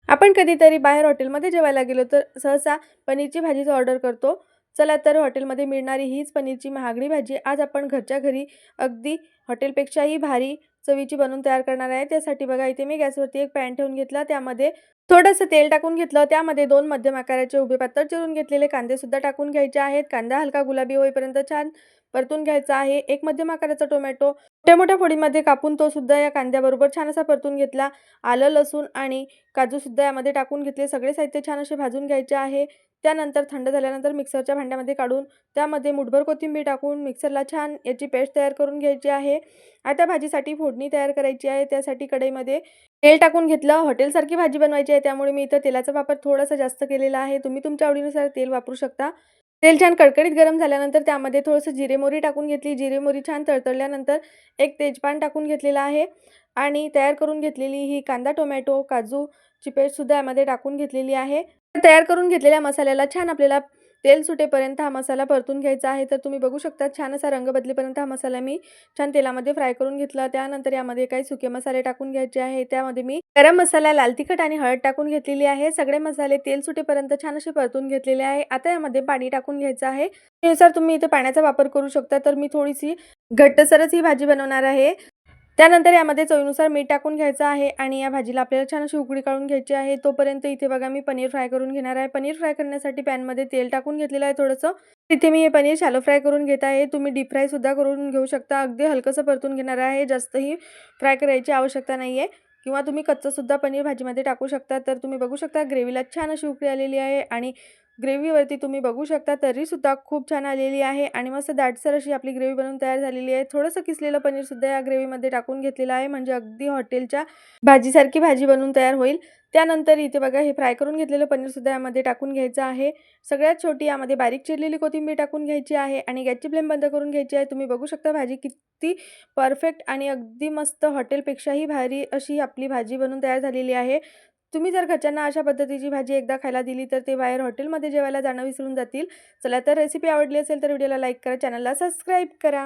आपण कधीतरी बाहेर हॉटेलमध्ये जेवायला गेलो तर सहसा पनीरची भाजीची ऑर्डर करतो. चला तर हॉटेलमध्ये मिळणारी हीच पनीरची महागडी भाजी आज आपण घरच्या घरी अगदी हॉटेलपेक्षाही भारी चवीची बनवून तयार करणार आहे. त्यासाठी बघा इथे मी गॅसवरती एक पॅन ठेवून घेतला. त्यामध्ये थोडंसं तेल टाकून घेतलं. त्यामध्ये 2 मध्यम आकाराचे उभे पातळ चिरून घेतलेले कांदे सुद्धा टाकून घ्यायचे आहेत. कांदा हलका गुलाबी होईपर्यंत छान परतून घ्यायचा आहे. एक मध्यम आकाराचा टोमॅटो मोठ्या-मोठ्या फोडीमध्ये कापून तो सुद्धा या कांद्याबरोबर छान असा परतून घेतला. आलं, लसूण आणि काजू सुद्धा यामध्ये टाकून घेतले. सगळे साहित्य छान असे भाजून घ्यायचे आहे. त्यानंतर थंड झाल्यानंतर मिक्सरच्या भांड्यामध्ये काढून त्यामध्ये मुठभर कोथिंबीर टाकून मिक्सरला छान याची पेस्ट तयार करून घ्यायची आहे. आता भाजीसाठी फोडणी तयार करायची आहे. त्यासाठी कढईमध्ये तेल टाकून घेतलं. हॉटेलसारखी भाजी बनवायची आहे त्यामुळे मी इथं तेलाचा वापर थोडासा जास्त केलेला आहे. तुम्ही तुमच्या आवडीनुसार तेल वापरू शकता. तेल छान कडकडीत गरम झाल्यानंतर त्यामध्ये थोडंसं जिरे मोहरी टाकून घेतली. जिरे मोहरी छान तळतळल्यानंतर एक तेजपान टाकून घेतलेला आहे आणि तयार करून घेतलेली ही कांदा, टोमॅटो, काजूची पेस्टसुद्धा यामध्ये टाकून घेतलेली आहे. तयार करून घेतलेल्या मसाल्याला छान आपल्याला तेल सुटेपर्यंत हा मसाला परतून घ्यायचा आहे. तर तुम्ही बघू शकता छान असा रंग बदलेपर्यंत हा मसाला मी छान तेलामध्ये फ्राय करून घेतला. त्यानंतर यामध्ये काही सुके मसाले टाकून घ्यायचे आहे. त्यामध्ये मी गरम मसाला, लाल तिखट आणि हळद टाकून घेतलेली आहे. सगळे मसाले तेल सुटेपर्यंत छान असे परतून घेतलेले आहे. आता यामध्ये पाणी टाकून घ्यायचं आहे. त्यानुसार तुम्ही इथे पाण्याचा वापर करू शकता. तर मी थोडीशी घट्टसरच ही भाजी बनवणार आहे. त्यानंतर यामध्ये चवीनुसार मीठ टाकून घ्यायचं आहे आणि या भाजीला आपल्याला छान अशी उकळी काढून घ्यायची आहे. तोपर्यंत इथे बघा मी पनीर फ्राय करून घेणार आहे. पनीर फ्राय करण्यासाठी पॅनमध्ये तेल टाकून घेतलेलं आहे थोडंसं. तिथे मी हे पनीर शॅलो फ्राय करून घेत आहे. तुम्ही डीप फ्राय सुद्धा करून घेऊ शकता. अगदी हलकंसं परतून घेणार आहे. जास्तही फ्राय करायची आवश्यकता नाही आहे किंवा तुम्ही कच्चं सुद्धा पनीर भाजीमध्ये टाकू शकता. तर तुम्ही बघू शकता ग्रेव्हीला छान अशी उकळी आलेली आहे आणि ग्रेव्हीवरती तुम्ही बघू शकता तर्रीसुद्धा खूप छान आलेली आहे आणि मस्त दाटसर अशी आपली ग्रेव्ही बनवून तयार झालेली आहे. थोडंसं किसलेलं पनीरसुद्धा या ग्रेव्हीमध्ये टाकून घेतलेलं आहे म्हणजे अगदी हॉटेलच्या भाजीसारखी भाजी बनवून तयार होईल. त्यानंतर इथे बघा हे फ्राय करून घेतलेलं पनीरसुद्धा यामध्ये टाकून घ्यायचं आहे. सगळ्यात छोटी यामध्ये बारीक चिरलेली कोथिंबीर टाकून घ्यायची आहे आणि गॅसची फ्लेम बंद करून घ्यायची आहे. तुम्ही बघू शकता भाजी किती परफेक्ट आणि अगदी मस्त हॉटेलपेक्षाही भारी अशी आपली भाजी बनवून तयार झालेली आहे. तुम्ही जर घरच्यांना अशा पद्धतीची भाजी एकदा खायला दिली तर ते बाहेर हॉटेलमध्ये जेवायला जाणं विसरून जातील. चला तर रेसिपी आवडली असेल तर व्हिडिओला लाईक करा, चॅनलला सबस्क्राईब करा.